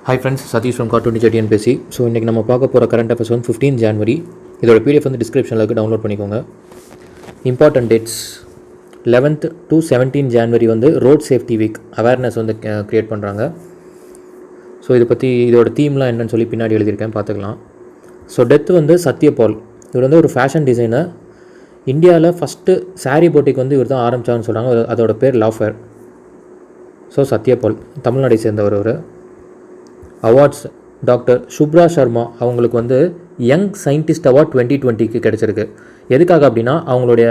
Hi friends, Satish from Cartoon Ninja TNPSC. So இன்றைக்கி நம்ம பார்க்க போகிற கரண்ட் அஃபேர்ஸ் வந்து 15 ஜான்வரி. இதோட பிடிஎஃப் வந்து டிஸ்கிரிப்ஷனில் இருக்குது, டவுன்லோட் பண்ணிக்கோங்க. Important dates 11th to 17 January வந்து ரோட் சேஃப்டி வீக் அவேர்னஸ் வந்து க்ரியேட் பண்ணுறாங்க. ஸோ இதை பற்றி இதோட தீம்லாம் என்னன்னு சொல்லி பின்னாடி எழுதியிருக்கேன், பார்த்துக்கலாம். ஸோ டெத் வந்து சத்யபால். இவர் வந்து ஒரு ஃபேஷன் டிசைனர். இந்தியாவில் ஃபஸ்ட்டு சாரீ போட்டிக்கு வந்து இவர் தான் ஆரம்பித்தான்னு சொல்கிறாங்க. அதோட பேர் லாஃபர். ஸோ சத்யபால் தமிழ்நாடை சேர்ந்தவர். அவர் அவார்ட்ஸ் டாக்டர் சுப்ரா சர்மா அவங்களுக்கு வந்து யங் சயின்டிஸ்ட் அவார்ட் 2020க்கு கிடச்சிருக்கு. எதுக்காக அப்படின்னா அவங்களுடைய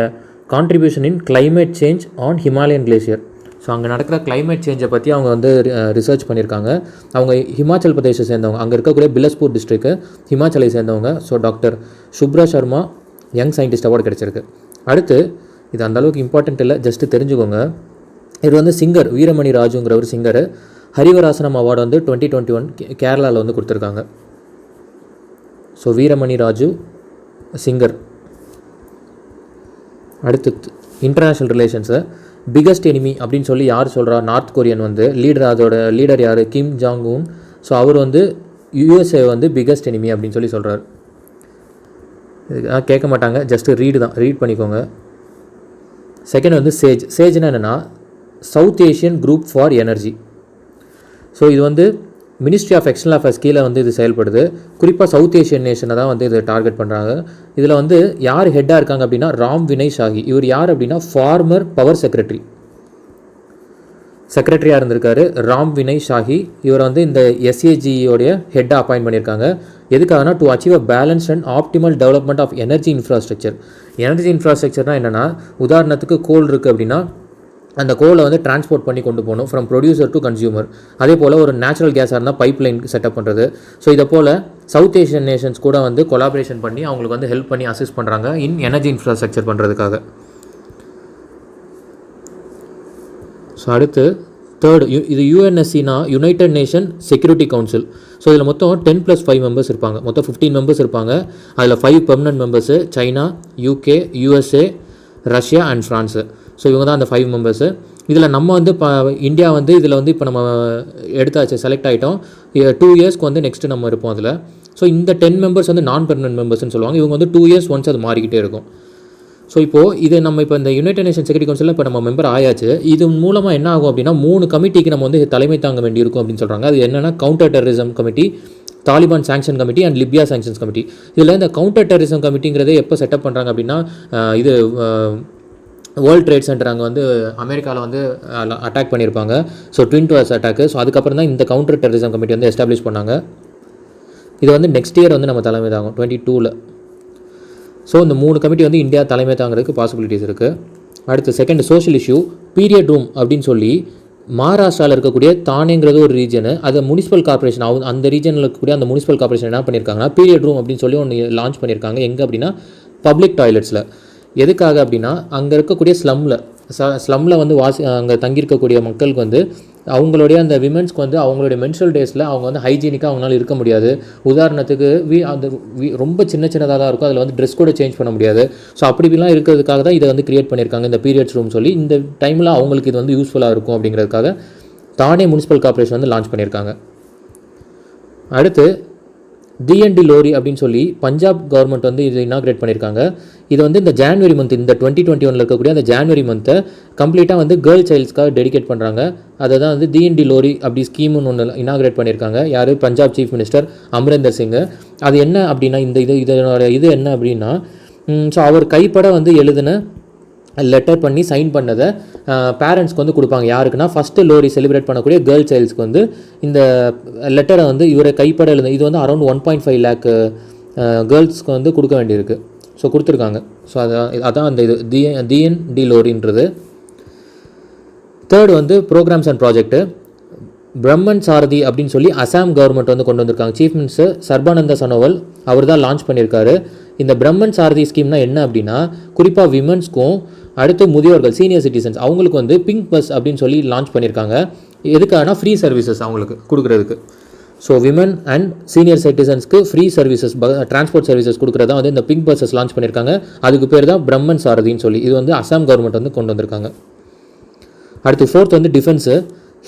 contribution in climate change on Himalayan glacier. So அங்கே நடக்கிற கிளைமேட் சேஞ்சை பற்றி அவங்க வந்து ரிசர்ச் பண்ணியிருக்காங்க. அவங்க ஹிமாச்சல் பிரதேசை சேர்ந்தவங்க, அங்கே இருக்கக்கூடிய பிலஸ்பூர் டிஸ்ட்ரிக்ட்டு ஹிமாச்சலை சேர்ந்தவங்க. So doctor Shubhra Sharma young scientist award கிடச்சிருக்கு. அடுத்து இது அந்தளவுக்கு இம்பார்ட்டண்ட் இல்லை, ஜஸ்ட்டு தெரிஞ்சுக்கோங்க. இது வந்து சிங்கர் வீரமணி ராஜுங்கிற ஒரு சிங்கர். ஹரிவராசனம் அவார்டு வந்து 2021 கேரளாவில் வந்து கொடுத்துருக்காங்க. So Veeramani Raju singer. அடுத்து இன்டர்நேஷ்னல் ரிலேஷன்ஸை பிகஸ்ட் எனிமி அப்படின்னு சொல்லி யார் சொல்கிறா? நார்த் கொரியன் வந்து லீடர். அதோட லீடர் யார்? Kim Jong Un. ஸோ அவர் வந்து யூஎஸ்ஏ வந்து பிகஸ்ட் எனிமி அப்படின்னு சொல்லி சொல்கிறார். கேட்க மாட்டாங்க, ஜஸ்ட்டு ரீட் பண்ணிக்கோங்க. செகண்ட் வந்து சேஜ்னா என்னென்னா south Asian group for energy. So இது வந்து மினிஸ்ட்ரி ஆஃப் எக்ஸ்டர்னல் அஃபேர்ஸ் கீழே வந்து இது செயல்படுது. குறிப்பாக சவுத் ஏஷியன் நேஷனை தான் வந்து இது டார்கெட் பண்ணுறாங்க. இதில் வந்து யார் ஹெட்டாக இருக்காங்க அப்படின்னா ராம் வினய் ஷாஹி. இவர் யார் அப்படின்னா ஃபார்மர் பவர் செக்ரட்டரியாக இருந்திருக்காரு ராம் வினய் ஷாஹி. இவர் வந்து இந்த எஸ்ஏஜியோடைய ஹெட்டாக அப்பாயின்ட் பண்ணியிருக்காங்க. எதுக்காகனா to achieve a balance and optimal development of energy infrastructure. Energy இன்ஃப்ராஸ்ட்ரக்சர்னால் என்னென்னா, உதாரணத்துக்கு கோல் இருக்குது அப்படின்னா அந்த கோலை வந்து டிரான்ஸ்போர்ட் பண்ணி கொண்டு போகணும் ஃப்ரம் ப்ரொடியூசர் டு கன்சியூமர். அதே போல் ஒரு நேச்சுரல் கேஸாக இருந்தால் பைப் லைன் செட்டப் பண்ணுறது. ஸோ இதை போல் சவுத் ஏஷியன் நேஷன்ஸ் கூட வந்து கொலாபரேஷன் பண்ணி அவங்களுக்கு வந்து ஹெல்ப் பண்ணி அசிஸ்ட் பண்ணுறாங்க இன் எனர்ஜி இன்ஃப்ராஸ்ட்ரக்சர் பண்ணுறதுக்காக. ஸோ அடுத்து தேர்டு, இது யூஎன்எஸ்சினா united nation security council. So இதில் மொத்தம் 10+5 மெம்பர்ஸ் இருப்பாங்க. மொத்தம் 15 மெம்பர்ஸ் இருப்பாங்க. அதில் 5 permanent members China, UK, USA, Russia and France. So இவங்க தான் அந்த 5 மெம்பர்ஸு. இதில் நம்ம வந்து இப்போ இந்தியா வந்து இதில் வந்து இப்போ நம்ம எடுத்தாச்சு, செலக்ட் ஆகிட்டோம். 2 இயர்ஸ்க்கு வந்து நெக்ஸ்ட்டு நம்ம இருப்போம் அதில். ஸோ இந்த 10 மெம்பர்ஸ் வந்து நான் பெர்மனன்ட் மெம்பர்ஸ்னு சொல்லுவாங்க. இவங்க வந்து 2 இயர்ஸ் ஒன்ஸ் அது மாறிக்கிட்டே இருக்கும். ஸோ இப்போது இது நம்ம இப்போ இந்த யுனைடெட் நேஷன் செக்யூரிட்டி கவுன்சிலில் இப்போ நம்ம மெம்பர் ஆயாச்சு. இது மூலமாக என்ன ஆகும் அப்படின்னா 3 கமிட்டிக்கு நம்ம வந்து தலைமை தாங்க வேண்டியிருக்கும் அப்படின்னு சொல்கிறாங்க. அது என்னென்னா counter terrorism committee, Taliban sanction committee and Libya sanctions committee. இதில் இந்த கவுண்டர் டெரரிசம் கமிட்டிங்கிறதே எப்போ செட்டப் பண்ணுறாங்க அப்படின்னா இது வேர்ல்ட் ட்ரேட் சென்டர் அங்கே வந்து அமெரிக்காவில் வந்து அட்டாக் பண்ணியிருப்பாங்க. So twin towers attack. So அதுக்கப்புறம் தான் இந்த கவுண்டர் டெரரிசம் கமிட்டி வந்து எஸ்டாப்ளிஷ் பண்ணாங்க. இது வந்து நெக்ஸ்ட் இயர் வந்து நம்ம தலைமை தாங்கும் 2022. ஸோ இந்த 3 கமிட்டி வந்து இந்தியா தலைமை தாங்கிறதுக்கு பாசிபிலிட்டிஸ் இருக்குது. அடுத்து second social issue period room அப்படின்னு சொல்லி மகாராஷ்டிராவில் இருக்கக்கூடிய தானேங்கிறது ஒரு ரீஜனு. அதை முனிசிபல் கார்பரேஷன் அந்த ரீஜனில் இருக்கக்கூடிய அந்த முனிசிபல் கார்பரேஷன் என்ன பண்ணியிருக்காங்கன்னா பீரியட் ரூம் அப்படின்னு சொல்லி ஒன்று லான்ச் பண்ணியிருக்காங்க. எங்கே அப்படின்னா பப்ளிக் டாய்லெட்ஸில். எதுக்காக அப்படின்னா அங்கே இருக்கக்கூடிய ஸ்லம்மில் வந்து அங்கே தங்கியிருக்கக்கூடிய மக்களுக்கு வந்து அவங்களுடைய அந்த விமென்ஸ்க்கு வந்து அவங்களுடைய மென்ஸ்ட்ரல் டேஸில் அவங்க வந்து ஹைஜீனிக்காக அவங்களால இருக்க முடியாது. உதாரணத்துக்கு அந்த ரொம்ப சின்னதாக தான் இருக்கும். அதில் வந்து ட்ரெஸ் கூட சேஞ்ச் பண்ண முடியாது. ஸோ அப்படிலாம் இருக்கிறதுக்காக தான் இதை வந்து கிரியேட் பண்ணியிருக்காங்க இந்த பீரியட்ஸ் ரூம் சொல்லி. இந்த டைமில் அவங்களுக்கு இது வந்து யூஸ்ஃபுல்லாக இருக்கும் அப்படிங்கிறதுக்காக தானே முனிசிபல் கார்பரேஷன் வந்து லான்ச் பண்ணியிருக்காங்க. அடுத்து டிஎன்டி லோரி அப்படின்னு சொல்லி பஞ்சாப் கவர்மெண்ட் வந்து இது இனாக்ரேட் பண்ணியிருக்காங்க. இது வந்து இந்த ஜான்வரி மந்த், இந்த 2021 இருக்கக்கூடிய அந்த ஜான்வரி மந்த்தை கம்ப்ளீட்டாக வந்து கேர்ள் சைல்ட்ஸ்க்காக டெடிகேட் பண்ணுறாங்க. அதை தான் வந்து டிஎன்டி லோரி அப்படி ஸ்கீம்னு ஒன்று இனாக்ரேட் பண்ணியிருக்காங்க. யார்? Punjab chief minister Amarinder Singh. அது என்ன அப்படின்னா இதனோட இது என்ன அப்படின்னா, ஸோ அவர் கைப்பட வந்து எழுதின லெட்டர் பண்ணி சைன் பண்ணதை பேரண்ட்ஸ்க்கு வந்து கொடுப்பாங்க. யாருக்குன்னா ஃபஸ்ட்டு லோரி செலிப்ரேட் பண்ணக்கூடிய கேர்ள் சைல்ட்ஸ்க்கு வந்து இந்த லெட்டரை வந்து இவரை கைப்பட எழுது. இது வந்து அரௌண்ட் 1.5 lakh கேர்ள்ஸ்க்கு வந்து கொடுக்க வேண்டியிருக்கு. ஸோ கொடுத்துருக்காங்க. ஸோ அதான் அந்த இது டிஎன்டி லோரின்றது. தேர்டு வந்து ப்ரோக்ராம்ஸ் அண்ட் ப்ராஜெக்ட்டு பிரம்மன் சாரதி அப்படின்னு சொல்லி அசாம் கவர்மெண்ட் வந்து கொண்டு வந்திருக்காங்க. சீஃப் மினிஸ்டர் சர்பானந்த சனோவால் அவர் தான் லான்ச் பண்ணியிருக்காரு. இந்த பிரம்மன் சாரதி ஸ்கீம்னா என்ன அப்படின்னா குறிப்பாக விமன்ஸ்க்கும் அடுத்து முதியோர்கள் சீனியர் சிட்டிசன்ஸ் அவங்களுக்கு வந்து பிங்க் பஸ் அப்படின்னு சொல்லி லான்ச் பண்ணியிருக்காங்க. எதுக்காகனா ஃப்ரீ சர்வீசஸ் அவங்களுக்கு கொடுக்குறதுக்கு. ஸோ விமன் அண்ட் சீனியர் சிட்டிசன்ஸ்க்கு ஃப்ரீ சர்வீசஸ் டிரான்ஸ்போர்ட் சர்வீசஸ் கொடுக்குறதா வந்து இந்த பிங்க் பஸ்ஸஸ் லான்ச் பண்ணியிருக்காங்க. அதுக்கு பேர் தான் பிரம்மன் சாரதின்னு சொல்லி. இது வந்து அசாம் கவர்மெண்ட் வந்து கொண்டு வந்திருக்காங்க. அடுத்து ஃபோர்த் வந்து டிஃபென்ஸு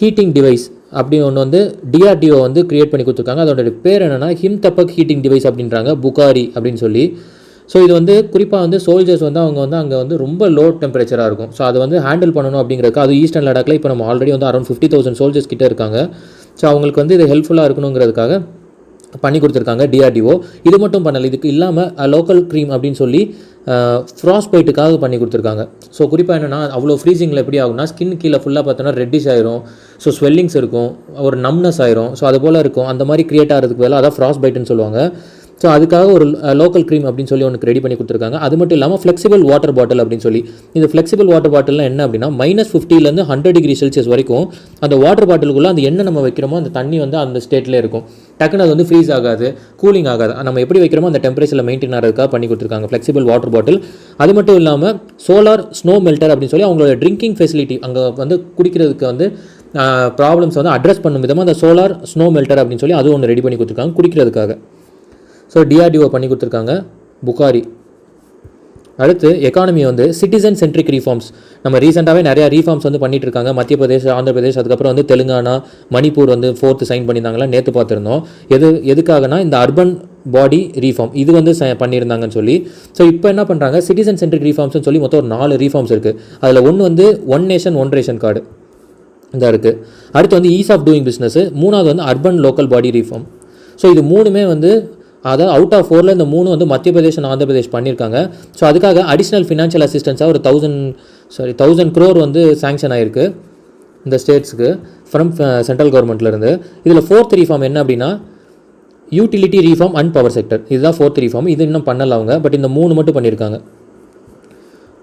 ஹீட்டிங் டிவைஸ் அப்படி ஒன்று வந்து டிஆர்டிஓ வந்து கிரியேட் பண்ணி கொடுத்துருக்காங்க. அதோட பேர் என்னென்னா ஹிம்தபக் ஹீட்டிங் டிவைஸ் அப்படின்றாங்க, புகாரி அப்படின்னு சொல்லி. ஸோ இது வந்து குறிப்பாக வந்து சோல்ஜர்ஸ் வந்து அவங்க வந்து அங்கே வந்து ரொம்ப லோ டெம்பரேச்சராக இருக்கும். ஸோ அதை வந்து ஹேண்டில் பண்ணணும் அப்படிங்கிறதுக்கு அது ஈஸ்டர்ன் லடாக்கில் இப்போ நம்ம ஆல்ரெடி வந்து அரௌண்ட் 50,000 சோல்ஜர்ஸ் கிட்டே இருக்காங்க. ஸோ அவங்களுக்கு வந்து இது ஹெல்ப்ஃபுல்லாக இருக்கணுங்கிறதுக்காக பண்ணி கொடுத்துருக்காங்க டிஆர்டிஓ. இது மட்டும் பண்ணலை, இதுக்கு இல்லாமல் லோக்கல் க்ரீம் அப்படின்னு சொல்லி ஃப்ராஸ்ட் பைட்டுக்காக பண்ணி கொடுத்துருக்காங்க. ஸோ குறிப்பாக என்னென்னா அவ்வளோ ஃப்ரீசிங்கில் எப்படி ஆகும்னா ஸ்கின் கீழே ஃபுல்லாக பார்த்தோன்னா ரெட்டிஷ் ஆயிரும். ஸோ ஸ்வெல்லிங்ஸ் இருக்கும், ஒரு நம்னஸ் ஆயிரும். ஸோ அது போல் இருக்கும். அந்த மாதிரி கிரியேட் ஆகிறதுக்கு பதிலாக அதான் ஃப்ராஸ்ட் பைட்டுன்னு சொல்லுவாங்க. ஸோ அதுக்காக ஒரு லோக்கல் க்ரீம் அப்படின்னு சொல்லி ஒன்று ரெடி பண்ணி கொடுத்துருக்காங்க. அது மட்டும் இல்லாமல் ஃப்ளெக்சிபிள் வாட்டர் பாட்டில் அப்படின்னு சொல்லி. இந்த ஃப்ளெக்சிபிள் வாட்டர் பாட்டில் என்ன அப்படின்னா -50 100 டிகிரி செல்சியஸ் வரைக்கும் அந்த வாட்டர் பாட்டிலுக்குள்ளே அந்த எண்ணெய் நம்ம வைக்கிறோமோ அந்த தண்ணி வந்து அந்த ஸ்டேட்டில் இருக்கும். டக்குன்னு அது வந்து ஃப்ரீஸ் ஆகாது, கூலிங் ஆகாது. நம்ம எப்படி வைக்கிறோமோ அந்த டெம்பரேச்சரில் மெயின்டைன் ஆகிறதுக்காக பண்ணி கொடுத்துருக்காங்க ஃப்ளெக்சிபிள் வாட்டர் பாட்டில். அது மட்டும் இல்லாமல் சோலார் ஸ்னோ மெல்டர் அப்படின்னு சொல்லி அவங்களோட ட்ரிங்கிங் ஃபெசிலிட்டி அங்கே வந்து குடிக்கிறதுக்கு வந்து ப்ராப்ளம்ஸ் வந்து அட்ரஸ் பண்ணும் விதமாக அந்த சோலார் ஸ்னோ மெல்டர் அப்படின்னு சொல்லி அது ஒன்று ரெடி பண்ணி கொடுத்துருக்காங்க குடிக்கிறதுக்காக. ஸோ டிஆர்டிஓ பண்ணி கொடுத்துருக்காங்க புகாரி. அடுத்து எக்கானமி வந்து சிட்டிசன் சென்ட்ரிக் ரீஃபார்ம்ஸ். நம்ம ரீசெண்டாகவே நிறையா ரீஃபார்ம்ஸ் வந்து பண்ணிட்டு இருக்காங்க. மத்திய பிரதேஷ், ஆந்திர பிரதேஷ், அதுக்கப்புறம் வந்து தெலுங்கானா, மணிப்பூர் வந்து 4th சைன் பண்ணியிருந்தாங்களா நேற்று பார்த்துருந்தோம். எதுக்காகனா இந்த அர்பன் பாடி ரீஃபார்ம் இது வந்து பண்ணியிருந்தாங்கன்னு சொல்லி. ஸோ இப்போ என்ன பண்ணுறாங்க, சிட்டிசன் சென்ட்ரிக் ரீஃபார்ம்ஸ்னு சொல்லி மொத்தம் ஒரு 4 ரீஃபார்ம்ஸ் இருக்குது. அதில் ஒன்று வந்து one nation one ration card இந்த இருக்குது. அடுத்து வந்து ஈஸ் ஆஃப் டூயிங் பிஸ்னஸ். 3வது வந்து urban local body reform. So இது 3மே வந்து அதாவது அவுட் ஆஃப் 4ல் இந்த 3 வந்து மத்திய பிரதேஷ் அண்ட் ஆந்திர பிரதேஷ் பண்ணியிருக்காங்க. ஸோ அதுக்காக அடிஷ்னல் ஃபினான்ஷியல் அசிஸ்டன்ஸாக ஒரு 1000 crore வந்து சாங்ஷன் ஆகிருக்கு இந்த ஸ்டேட்ஸுக்கு ஃப்ரம் சென்ட்ரல் கவர்மெண்ட்லேருந்து. இதில் 4th ரீஃபார்ம் என்ன அப்படின்னா utility reform and power sector. இதுதான் 4th ரீஃபார்ம். இது இன்னும் பண்ணல அவங்க, பட் இந்த 3 மட்டும் பண்ணியிருக்காங்க.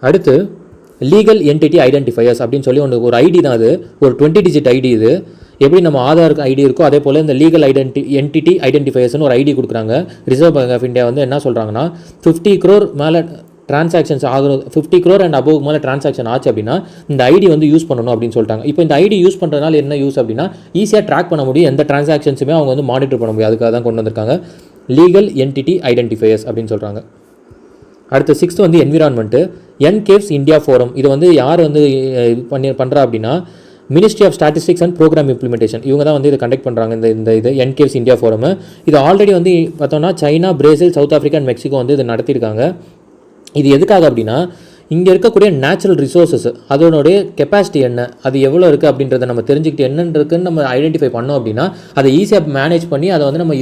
அடுத்து லீகல் என்டிட்டி ஐடென்டிஃபையர்ஸ் அப்படின்னு சொல்லி ஒரு ஐடி தான். அது ஒரு 20 டிஜிட் ஐடி. இது எப்படி நம்ம ஆதார் ஐடி இருக்கோ அதே போல் இந்த லீகல் என்டிட்டி ஐடென்டிஃபையர்ஸ்னு ஒரு ஐடி கொடுக்குறாங்க. ரிசர்வ் பேங்க் ஆஃப் இந்தியா வந்து என்ன சொல்கிறாங்கன்னா 50 crore மேலே ட்ரான்சாக்ஷன்ஸ் ஆகும், 50 crore அண்ட் அபோவ் மேலே ட்ரான்சாக்ஷன் ஆச்சு அப்படின்னா இந்த ஐடி வந்து யூஸ் பண்ணணும் அப்படின்னு சொல்லிட்டாங்க. இப்போ இந்த ஐடி யூஸ் பண்ணுறதுனால என்ன யூஸ் அப்படின்னா ஈஸியாக ட்ராக் பண்ண முடியும், எந்த ட்ரான்சாக்ஷன்ஸுமே அவங்க வந்து மானிட்டர் பண்ண முடியும். அதுக்காக தான் கொண்டு வந்திருக்காங்க லீகல் என்டிட்டி ஐடென்டிஃபையர்ஸ் அப்படின்னு சொல்கிறாங்க. அடுத்து 6th வந்து என்விரான்மெண்ட்டு. என்கேவ்ஸ் India forum. இது வந்து யார் வந்து பண்ணுறா அப்படின்னா ministry of statistics and programme implementation. இவங்க தான் வந்து இதை கண்டக்ட் பண்ணுறாங்க இது என்கேவ்ஸ் இந்தியா ஃபோரம். இது ஆல்ரெடி வந்து பார்த்தோம்னா China, Brazil, South Africa and Mexico வந்து இது நடத்தியிருக்காங்க. இது எதுக்காக அப்படின்னா இங்கே இருக்கக்கூடிய நேச்சுரல் ரிசோர்ஸஸ் அதனுடைய கெப்பாசிட்டி என்ன, அது எவ்வளோ இருக்குது அப்படின்றத நம்ம தெரிஞ்சுக்கிட்டு என்னன்றதுன்னு நம்ம ஐடென்டிஃபை பண்ணோம் அப்படின்னா அதை ஈஸியாக மேனேஜ் பண்ணி அதை வந்து நம்ம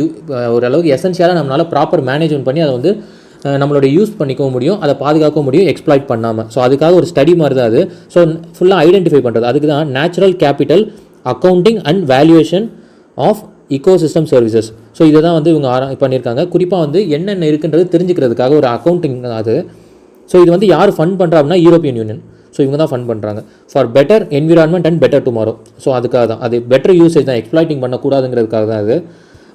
ஓரளவுக்கு எசென்ஷியலாக நம்மளால் ப்ராப்பர் மேனேஜ்மெண்ட் பண்ணி அதை வந்து நம்மளோட யூஸ் பண்ணிக்கவும் முடியும், அதை பாதுகாக்கவும் முடியும் எக்ஸ்ப்ளாய்ட் பண்ணாமல். ஸோ அதுக்காக ஒரு ஸ்டடி மாதிரி தான் அது. ஸோ ஃபுல்லாக ஐடென்டிஃபை பண்ணுறது அதுக்கு தான் natural capital accounting and valuation of ecosystem services. So இதை தான் வந்து இவங்க பண்ணியிருக்காங்க. குறிப்பாக வந்து என்னென்ன இருக்குன்றது தெரிஞ்சுக்கிறதுக்காக ஒரு அக்கௌண்டிங் அது. ஸோ இது வந்து யார் ஃபண்ட் பண்ணுறா அப்படின்னா யூரோப்பியன் யூனியன். ஸோ இவங்க தான் ஃபண்ட் பண்ணுறாங்க for better environment and better tomorrow. So அதுக்காக தான் அது பெட்டர் யூசேஜ் தான், எக்ஸ்ப்ளாய்ட்டிங் பண்ணக்கூடாதுங்கிறதுக்காக தான் அது.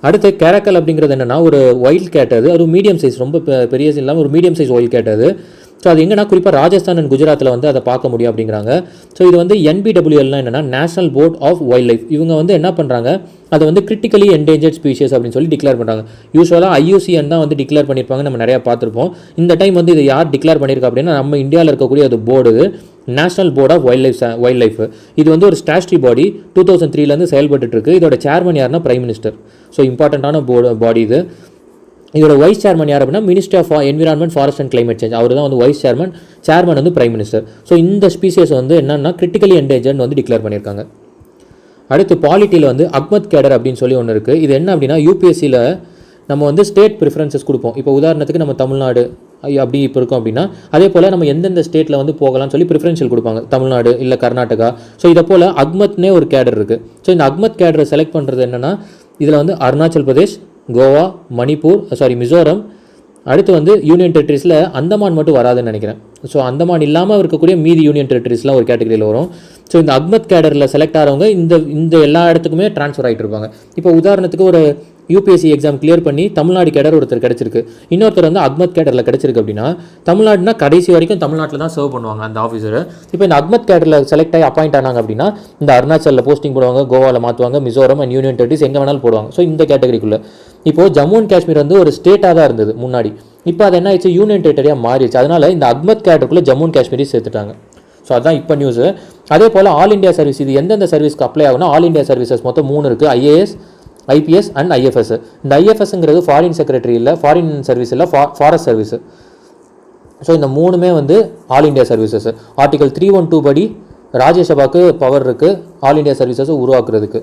அடுத்து கேரக்கல் அப்படிங்கிறது என்னென்னா ஒரு ஒயில்ட் கேட். அது ஒரு மீடியம் சைஸ், ரொம்ப பெரிய இல்லாமல் ஒரு மீடியம் சைஸ் ஒயில்ட் கேட் அது. ஸோ அது எங்கன்னா குறிப்பாக ராஜஸ்தான் அண்ட் குஜராத்தில் வந்து அதை பார்க்க முடியும் அப்படிங்கிறாங்க. ஸோ இது வந்து NBWLனா என்னென்னா national board of wildlife. இவங்க வந்து என்ன பண்ணுறாங்க, அதை வந்து கிரிட்டிக்கலி என்டேஞ்சர்ட் ஸ்பீஷியஸ் அப்படின்னு சொல்லி டிக்ளேர் பண்ணுறாங்க. யூஸ்வலாக IUCN தான் வந்து டிக்ளேர் பண்ணியிருப்பாங்க, நம்ம நிறையா பார்த்துருப்போம். இந்த டைம் வந்து இது யார் டிக்ளேர் பண்ணியிருக்கா அப்படின்னா நம்ம இந்தியாவில் இருக்கக்கூடிய அது board national board of wildlife. இது வந்து ஒரு ஸ்டாச்சுரி பாடி 2003 செயல்பட்டு இருக்கு. இதோட சேர்மன் யாருன்னா பிரைம் மினிஸ்டர். ஸோ இம்பார்ட்டண்ட்டான பாடி இது. இதோட வைஸ் சேர்மன் யார் அப்படின்னா ministry of environment, forest and climate change. அவர் தான் வந்து வைஸ் சேர்மன் வந்து பிரைம் மினிஸ்டர். ஸோ இந்த ஸ்பீசியஸ் வந்து என்னன்னா கிரிட்டிக்கலி என்டேஞ்சர்ட் வந்து டிக்ளேர் பண்ணியிருக்காங்க. அடுத்து பாலிட்டியில் வந்து அக்மத் கேடர் அப்படின்னு சொல்லி ஒன்று இருக்குது. இது என்ன அப்படின்னா UPSCயில் நம்ம வந்து ஸ்டேட் ப்ரிஃபரன்சஸ் கொடுப்போம். இப்போ உதாரணத்துக்கு நம்ம தமிழ்நாடு அப்படி இப்போ இருக்கும் அப்படின்னா அதே போல் நம்ம எந்தெந்த ஸ்டேட்டில் வந்து போகலாம்னு சொல்லி ப்ரிஃபரன்ஷியல் கொடுப்பாங்க, தமிழ்நாடு இல்லை கர்நாடகா. ஸோ இதை போல் அக்மத்னே ஒரு கேடர் இருக்குது. ஸோ இந்த அக்மத் கேடரை செலக்ட் பண்ணுறது என்னென்னா இதில் வந்து அருணாச்சல் பிரதேஷ், கோவா, மிசோரம், அடுத்து வந்து யூனியன் டெரிட்டரிஸில் அந்தமான் மட்டும் வராதுன்னு நினைக்கிறேன். ஸோ அந்தமான் இல்லாமல் இருக்கக்கூடிய மீதி யூனியன் டெரிட்டரிஸ்லாம் ஒரு கேட்டகரியில் வரும். ஸோ இந்த அக்மத் கேடரில் செலக்ட் ஆகிறவங்க இந்த எல்லா இடத்துக்குமே ட்ரான்ஸ்ஃபர் ஆகிட்டு இருப்பாங்க. இப்போ உதாரணத்துக்கு ஒரு UPSC எக்ஸாம் கிளியர் பண்ணி தமிழ்நாடு கேடர் ஒருத்தர் கிடச்சிருக்கு, இன்னொருத்தர் வந்து அக்மத் கேடரில் கிடச்சிருக்கு அப்படின்னா தமிழ்நாடுனா கடைசி வரைக்கும் தமிழ்நாட்டில் தான் சர்வ் பண்ணுவாங்க அந்த ஆஃபீஸர். இப்போ இந்த அக்மத் கேடரில் செலக்ட் ஆகி அப்பாயிண்ட் ஆனாங்க அப்படின்னா இந்த அருணாச்சலில் போஸ்டிங் போடுவாங்க, கோவாவில் மாற்றுவாங்க, மிசோரம் அண்ட் யூனியன் டெரிட்டரிஸ் எங்கே வேணாலும் போடுவாங்க. ஸோ இந்த கேட்டகரிக்குள்ளே இப்போது ஜம்மு அண்ட் காஷ்மீர் வந்து ஒரு ஸ்டேட்டாக தான் இருந்தது முன்னாடி. இப்போ அது என்ன ஆயிடுச்சு, யூனியன் டெரிட்டரியாக மாறிடுச்சு. அதனால் இந்த அக்மத் கேடருக்குள்ளே ஜம்மு அண்ட் காஷ்மீரி சேர்த்துட்டாங்க. ஸோ அதுதான் இப்போ நியூஸு. அதே போல் ஆல் இண்டியா சர்வீஸ், இது எந்தெந்த சர்வீஸ்க்கு அப்ளை ஆகுனா ஆல் இண்டியா சர்வீசஸ் மொத்தம் 3 இருக்குது, ஐஏஎஸ், ஐபிஎஸ் அண்ட் ஐஎஃப்எஸ். இந்த ஐஎஃப்எஸ்ங்கிறது ஃபாரின் செக்ரட்டரி இல்லை, ஃபாரின் சர்வீஸ் இல்லை, ஃபாரஸ்ட் சர்வீஸ். ஸோ இந்த 3மே வந்து ஆல் இண்டியா சர்வீசஸ். ஆர்டிகல் 312 படி ராஜ்யசபாவுக்கு பவர் இருக்குது ஆல் இண்டியா சர்வீசஸை உருவாக்குறதுக்கு.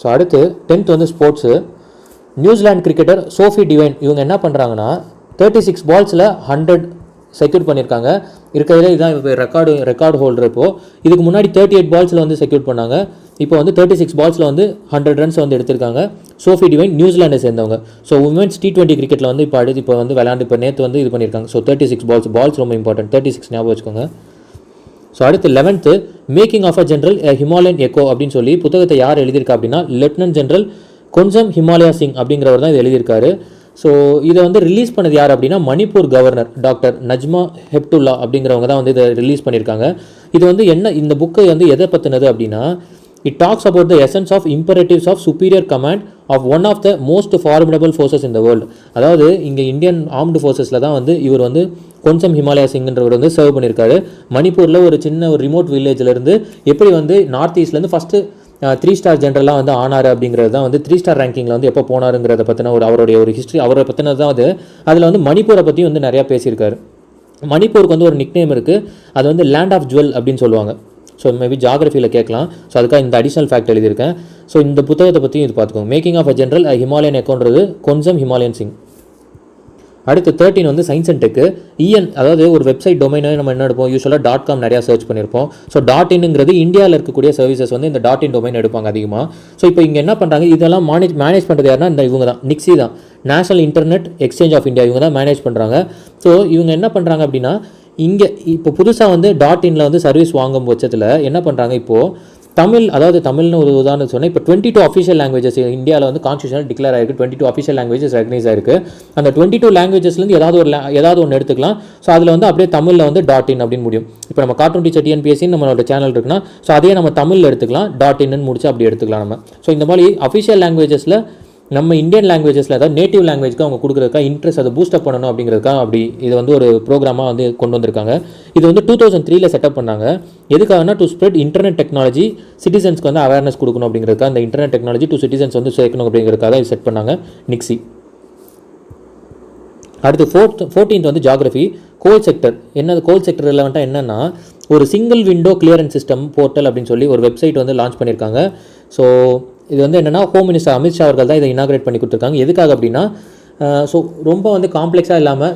ஸோ அடுத்து 10th வந்து sports. New Zealand cricketer Sophie divine இவங்க என்ன பண்ணுறாங்கன்னா 36 பால்ஸில் 100 செக்யூர் பண்ணியிருக்காங்க. இருக்கிறதுல இதுதான் இப்போ ரெக்கார்டு ஹோல்டர். இப்போது இதுக்கு முன்னாடி 38 பால்ஸில் வந்து செக்யூர் பண்ணாங்க. இப்போ வந்து 36 பால்ஸில் வந்து 100 ரன்ஸ் வந்து எடுத்திருக்காங்க. சோஃபி டிவைன் நியூசிலாண்டை சேர்ந்தவங்க. ஸோ உமன்ஸ் T20 கிரிக்கெட்டில் வந்து இப்போ வந்து விளையாண்டு இப்போ நேற்று வந்து இது பண்ணியிருக்காங்க. ஸோ 36 பால்ஸ் ரொம்ப இம்பார்ட்டன்ட், 36 ஞாபகம் வச்சுக்கோங்க. ஸோ அடுத்து 11th making of a general Himalayan echo அப்படின்னு சொல்லி புத்தகத்தை யார் எழுதியிருக்கா அப்படின்னா லெப்டினன்ட் ஜென்ரல் கொஞ்சம் ஹிமாலயா சிங் அப்படிங்கிறவர் தான் இது எழுதியிருக்காரு. ஸோ இதை வந்து ரிலீஸ் பண்ணது யார் அப்படின்னா மணிப்பூர் கவர்னர் டாக்டர் நஜ்மா ஹெப்டுல்லா அப்படிங்கிறவங்க தான் வந்து இதை ரிலீஸ் பண்ணியிருக்காங்க. இது வந்து என்ன, இந்த புக்கை வந்து எதை பற்றினது அப்படின்னா it talks about the essence of imperatives of superior command of one of the most formidable forces in the world. அதாவது இங்கே இந்தியன் ஆர்ம்டு ஃபோர்ஸஸில் தான் வந்து இவர் வந்து கொஞ்சம் ஹிமாலயா சிங்ன்றவர் வந்து சர்வ் பண்ணியிருக்காரு. மணிப்பூரில் ஒரு சின்ன ஒரு ரிமோட் வில்லேஜ்லேருந்து எப்படி வந்து நார்த் ஈஸ்ட்லேருந்து ஃபஸ்ட்டு 3 ஸ்டார் ஜென்ரலாக வந்து ஆனார் அப்படிங்கிறது தான் வந்து 3 ஸ்டார் ரேங்கிங்கில் வந்து எப்போ போனாருங்கிறத பற்றின அவருடைய ஒரு ஹிஸ்ட்ரி, அவரை பற்றினது தான் அது. அதில் வந்து மணிப்பூரை பற்றி வந்து நிறையா பேசியிருக்காரு. மணிப்பூருக்கு வந்து ஒரு நிக்நேம் இருக்குது, அது வந்து லேண்ட் ஆஃப் ஜுவல் அப்படின்னு சொல்லுவாங்க. ஸோ மேபி ஜாகிரஃபியில் கேட்கலாம். ஸோ அதுக்காக இந்த அடிஷனல் ஃபேக்ட் எழுதியிருக்கேன். ஸோ இந்த புத்தகத்தை பற்றியும் இது பார்த்துக்கோங்க. Making of a general Himalayan எக்கோன்றது கொஞ்சம் ஹிமாலயன் சிங். அடுத்து 13 வந்து சயின்ஸ் அண்ட் டெக்கு. அதாவது ஒரு வெப்சைட் டொமைனை நம்ம என்ன எடுப்போம், யூஸ்வலாக .com நிறையா சர்ச் பண்ணியிருப்போம். ஸோ .inங்கிறது இந்தியாவில் இருக்கக்கூடிய சர்வீசஸ் வந்து இந்த .in டொமைன் எடுப்பாங்க அதிகமாக. ஸோ இப்போ இங்கே என்ன பண்ணுறாங்க, இதெல்லாம் மேனேஜ் பண்ணுறது யாருன்னா இந்த இவங்க தான், நிக்ஸி தான், national internet exchange of India, இவங்க தான் மேனேஜ் பண்ணுறாங்க. ஸோ இவங்க என்ன பண்ணுறாங்க அப்படின்னா இங்கே இப்போ புதுசாக வந்து .inல வந்து சர்வீஸ் வாங்கும் பட்சத்தில் என்ன பண்ணுறாங்க, இப்போது தமிழ், அதாவது தமிழ்னு ஒரு உதாரணம் சொன்னால் இப்போ 22 அஃபிஷியல் லாங்குவேஜஸ் இந்தியாவில் வந்து கான்ஸ்டியூஷனல் டிக்ளேர் ஆயிருக்கு. 22 அஃபிஷியல் லாங்குவேஜஸ் ரெகனைஸ் ஆயிருக்கு. அந்த 22 லாங்குவேஜஸ்லேருந்து ஏதாவது ஒன்று எடுத்துக்கலாம். ஸோ அதில் வந்து அப்படியே தமிழில் வந்து .in அப்படின்னு முடியும். இப்போ நம்ம கார்ட்டூன் டீச்சர் TNPSC நம்மளோட சேனல் இருக்குன்னா ஸோ அதையே நம்ம தமிழில் எடுத்துக்கலாம், .inன்னு முடிச்சு அப்படி எடுத்துக்கலாம் நம்ம. ஸோ இந்த மாதிரி அஃபிஷியல் லாங்குவேஜஸில் நம்ம இந்தியன் லாங்குவேஜஸில் அதாவது நேட்டிவ் லாங்குவேஜ்க்கு அவங்க கொடுக்குறதுக்காக இன்ட்ரெஸ்ட் அதை பூஸ்டப் பண்ணணும் அப்படிங்கிறதுக்காக அப்படி இது வந்து ஒரு ப்ரோக்ராமாக வந்து கொண்டு வந்திருக்காங்க. இது வந்து 2003 செட்டப் பண்ணாங்க. எதுக்காகனா டு ஸ்ப்ரெட் இன்டர்நெட் டெக்னாலஜி சிட்டிசன்ஸ்க்கு வந்து அவேர்னஸ் கொடுக்கணும் அப்படிங்கிறதுக்காக, அந்த இன்டர்நெட் டெக்னாலஜி டு சிட்டிசன்ஸ் வந்து சேர்க்கணும் அப்படிங்கிறதுக்காக இது செட் பண்ணாங்க நிக்ஸி. அடுத்து 14th வந்து ஜாகிரஃபி. கோல் செக்டர். என்னது கோல் செக்டர் ரிலவெண்ட்டாக என்னென்னா ஒரு single window clearance system portal அப்படின்னு சொல்லி ஒரு வெப்சைட் வந்து லான்ச் பண்ணியிருக்காங்க. ஸோ இது வந்து என்னென்னா ஹோம் மினிஸ்டர் அமித்ஷா அவர்கள் தான் இதை இனாகிரேட் பண்ணி கொடுத்துருக்காங்க. எதுக்காக அப்படின்னா ஸோ ரொம்ப வந்து காம்ப்ளெக்ஸாக இல்லாமல்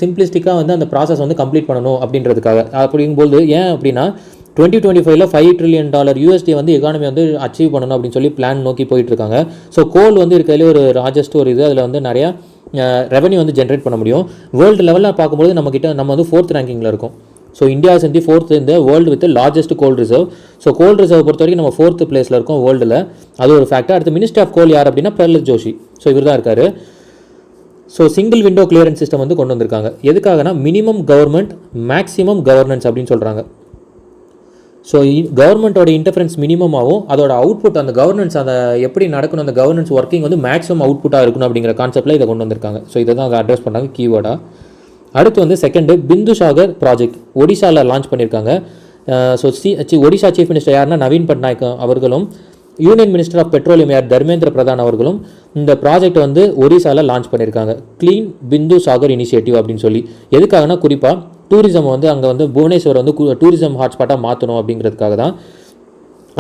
சிம்பிளிஸ்டிக்காக வந்து அந்த ப்ராசஸ் வந்து கம்ப்ளீட் பண்ணணும் அப்படின்றதுக்காக. அப்படிங்கும்போது ஏன் அப்படின்னா 2025 $5 trillion USD வந்து எக்கானமி வந்து அச்சீவ் பண்ணணும் அப்படின்னு சொல்லி பிளான் நோக்கி போயிட்டுருக்காங்க. ஸோ கோல் வந்து இருக்கிறதுலே ஒரு ராஜஸ்ட் ஒரு இது, அதில் வந்து நிறையா ரெவன்யூ வந்து ஜென்ரேட் பண்ண முடியும். வேர்ல்டு லெவலில் பார்க்கும்போது நம்ம வந்து 4th ரேங்கிங்கில் இருக்கும். So India is in the 4th இந்த world with largest goal reserve. So goal reserve பொறுத்த வரைக்கும் நம்ம 4th பிளேஸில் இருக்கோம் வேர்ல்டில். அது ஒரு ஃபேக்டர். அடுத்து மினிஸ்டர் ஆஃப் கோல் யார் அப்படின்னா பிரஹ்லாத் ஜோஷி. ஸோ இவர் தான் இருக்கார். So single window clearance system வந்து கொண்டு வந்திருக்காங்க. எதுக்காகனா மினிமம் கவர்மெண்ட் மேக்ஸிமம் கவர்னன்ஸ் அப்படின்னு சொல்கிறாங்க. ஸோ கவர்மெண்ட்டோட இன்டர்ஃபரன்ஸ் மினிமம் ஆகும், அதோட அவுட்புட் அந்த கவர்னன்ஸ் அதை எப்படி நடக்கணும், அந்த கவர்னன்ஸ் ஒர்க்கிங் வந்து மேக்ஸிமம் அவுட்புட்டாக இருக்கணும் அப்படிங்கிற கான்செப்ட்டில் இதை கொண்டு வந்திருக்காங்க. ஸோ இதை தான் அதை அட்ரஸ் பண்ணாங்க கீவேர்டாக. அடுத்து வந்து செகண்டு பிந்து சாகர் ப்ராஜெக்ட் ஒடிசாவில் லான்ச் பண்ணியிருக்காங்க. ஸோ ஒடிசா சீஃப் மினிஸ்டர் யாருன்னா நவீன் பட்நாயக் அவர்களும் யூனியன் மினிஸ்டர் ஆஃப் பெட்ரோலியம் யார் தர்மேந்திர பிரதான் அவர்களும் இந்த ப்ராஜெக்ட் வந்து ஒடிசாவில் லான்ச் பண்ணியிருக்காங்க. க்ளீன் பிந்து சாகர் இனிஷியேட்டிவ் அப்படின்னு சொல்லி. எதுக்காகனா குறிப்பாக டூரிசம் வந்து அங்கே வந்து புவனேஸ்வர் வந்து டூரிசம் ஹாட்ஸ்பாட்டாக மாற்றணும் அப்படிங்கிறதுக்காக தான்.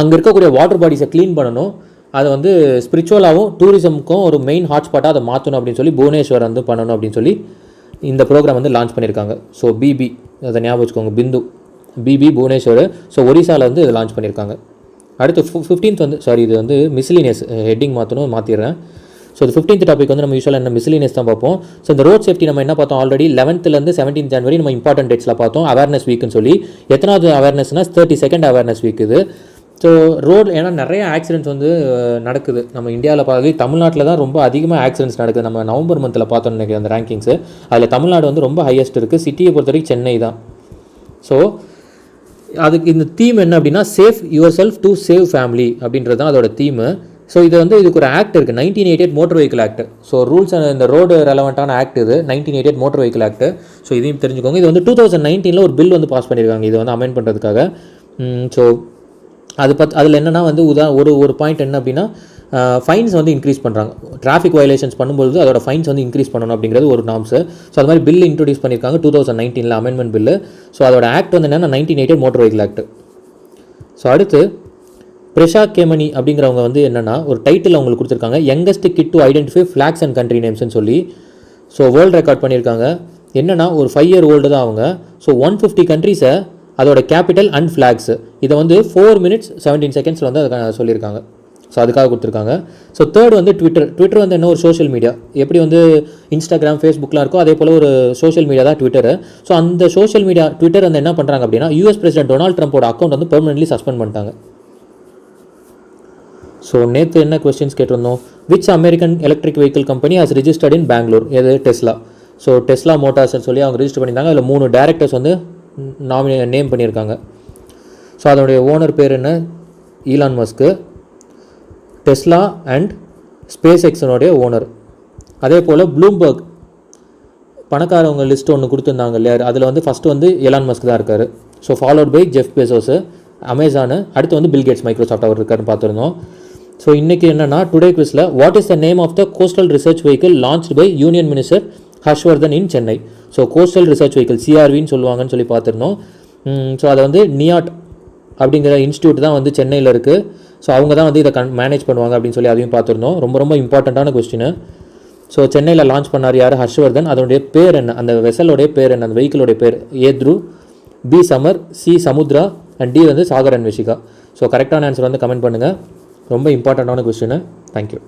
அங்கே இருக்கக்கூடிய வாட்டர் பாடிஸை க்ளீன் பண்ணணும், அதை வந்து ஸ்பிரிச்சுவலாகவும் டூரிசமுக்கும் ஒரு மெயின் ஹாட்ஸ்பாட்டாக அதை மாற்றணும் அப்படின்னு சொல்லி புவனேஸ்வர் வந்து பண்ணணும் அப்படின்னு சொல்லி இந்த ப்ரோக்ராம் வந்து லான்ச் பண்ணியிருக்காங்க. ஸோ பிபி அதை ஞாபகம் வச்சுக்கோங்க, பிந்து பிபி புவனேஸ்வர். ஸோ ஒரிசாவில் வந்து இதை லான்ச் பண்ணியிருக்காங்க. அடுத்து 15th வந்து இது வந்து மிஸ்லினியஸ் ஹெட்டிங் மாற்றிடுறேன். ஸோ இது 15th டாபிக் வந்து நம்ம யூஸ்வலாக என்ன மிஸ்லினியஸ் தான் பார்ப்போம். ஸோ இந்த ரோட் சேஃப்டி நம்ம என்ன பார்த்தோம் ஆல்ரெடி 11th 17th January நம்ம இம்பார்ட்டன்ட் டேட்ஸில் பார்த்தோம். அவேர்னஸ் வீக்குன்னு சொல்லி. எத்தனாவது அவேர்னஸ்னால் 32nd அவேர்னஸ் வீக் இது. ஸோ ரோடு ஏன்னா நிறைய ஆக்சிடென்ட்ஸ் வந்து நடக்குது நம்ம இந்தியாவில். பார்த்து தமிழ்நாட்டில் தான் ரொம்ப அதிகமாக ஆக்சிடென்ட்ஸ் நடக்குது. நம்ம நவம்பர் மந்தில் பார்த்தோம்னு நினைக்கிறேன் அந்த ரேங்கிங்ஸு. அதில் தமிழ்நாடு வந்து ரொம்ப ஹையஸ்ட் இருக்குது. சிட்டியை பொறுத்த வரைக்கும் சென்னை தான். ஸோ அதுக்கு இந்த தீம் என்ன அப்படின்னா safe your self to save family அப்படின்றது தான் அதோட தீமு. ஸோ இது வந்து இதுக்கு ஒரு ஆக்ட் இருக்குது 1988 motor vehicle act. So rules இந்த ரோடு ரெலவெண்ட்டான ஆக்ட் இது 1988 மோட்டர் வெஹிக்கிள் ஆக்ட். ஸோ இதையும் தெரிஞ்சுக்கோங்க. இது வந்து 2019 ஒரு பில் வந்து பாஸ் பண்ணியிருக்காங்க இது வந்து அமெண்ட் பண்ணுறதுக்காக. ஸோ அதில் என்னென்னா வந்து ஒரு பாயிண்ட் என்ன அப்படின்னா ஃபைன்ஸ் வந்து இன்க்ரீஸ் பண்ணுறாங்க. டிராஃபிக் வயலேஷன்ஸ் பண்ணும்போது அதோட ஃபைன்ஸ் வந்து இன்க்ரீஸ் பண்ணணும் அப்படிங்கிறது ஒரு நார்ம்ஸு. ஸோ அது மாதிரி பில் இன்ட்ரடியூஸ் பண்ணியிருக்காங்க 2019 அமெண்ட்மெண்ட் பில்லு. ஸோ அதோட ஆக்ட் வந்து என்னென்னா 1988 மோட்டர் வெஹிக்கிள் ஆக்ட். ஸோ அடுத்து பிரஷா கேமனி அப்படிங்கிறவங்க வந்து என்னென்னா ஒரு டைட்டில் அவங்களுக்கு கொடுத்துருக்காங்க, youngest kid to identify flags and country நேம்ஸ்னு சொல்லி. ஸோ வேர்ல்டு ரெக்கார்ட் பண்ணியிருக்காங்க. என்னென்னா ஒரு 5 year old தான் அவங்க. ஸோ 150 கண்ட்ரீஸை அதோட கேபிட்டல் அண்ட் ஃப்ளாக்ஸு இதை வந்து 4 minutes 17 seconds வந்து அதை சொல்லியிருக்காங்க. ஸோ அதுக்காக கொடுத்துருக்காங்க. ஸோ தேர்ட் வந்து ட்விட்டர் வந்து என்ன ஒரு சோஷியல் மீடியா, எப்படி வந்து இன்ஸ்டாகிராம் ஃபேஸ்புக்லாம் இருக்கோ அதே போல் ஒரு சோஷியல் மீடியா தான் ட்விட்டரு. ஸோ அந்த சோஷியல் மீடியா ட்விட்டர் வந்து என்ன பண்ணுறாங்க அப்படின்னா US பிரசிடென்ட் டொனால்ட் ட்ரம்ப்போட அக்கௌண்ட் வந்து பெர்மனென்ட்லி சஸ்பெண்ட் பண்ணிட்டாங்க. ஸோ நேற்று என்ன கொஸ்டின்ஸ் கேட்டிருந்தோம், which American electric vehicle company has registered in Bangalore, எது டெஸ்லா. ஸோ டெஸ்லா மோட்டார்ஸ்னு சொல்லி அவங்க ரிஜிஸ்டர் பண்ணியிருந்தாங்க. அதில் 3 டைரக்டர்ஸ் வந்து நேம் பண்ணியிருக்காங்க. ஸோ அதனுடைய ஓனர் பேர் என்ன, Elon Musk, Tesla and Space எக்ஸனுடைய ஓனர். அதே போல் ப்ளூம்பர்க் பணக்காரவங்க லிஸ்ட் ஒன்று கொடுத்துருந்தாங்க இல்லையா, அதில் வந்து ஃபஸ்ட்டு வந்து எலான் மஸ்க் தான் இருக்கார். So followed by Jeff Bezos Amazon, அடுத்து வந்து பில்கேட்ஸ் மைக்ரோசாஃப்ட் அவர் இருக்காருன்னு பார்த்துருந்தோம். ஸோ இன்றைக்கி என்னென்னா டுடே குவிஸில் what is the name of the coastal research vehicle launched by union minister Harshvardhan in Chennai. So coastal research vehicle CRVன்னு சொல்லுவாங்கன்னு சொல்லி பார்த்துருந்தோம். ஸோ அதை வந்து நியாட் அப்படிங்கிற இன்ஸ்டியூட் தான் வந்து சென்னையில் இருக்குது. ஸோ அவங்க தான் வந்து இதை மேனேஜ் பண்ணுவாங்க அப்படின்னு சொல்லி அதையும் பார்த்துருந்தோம். ரொம்ப ரொம்ப இம்பார்ட்டண்ட்டான கொஸ்டின். ஸோ சென்னையில் லான்ச் பண்ணார் யார், ஹர்ஷ்வர்தன். அதனுடைய பேர் என்ன, அந்த வெசலோடைய பேர் என்ன, அந்த வெஹிக்கிளோடைய பேர் ஏத்ரு, B Samar, C Samudra and D வந்து சாகர் அன்வேஷிகா. ஸோ கரெக்டான ஆன்சர் வந்து கமெண்ட் பண்ணுங்கள். ரொம்ப இம்பார்ட்டண்ட்டான கொஸ்டின். தேங்க்யூ.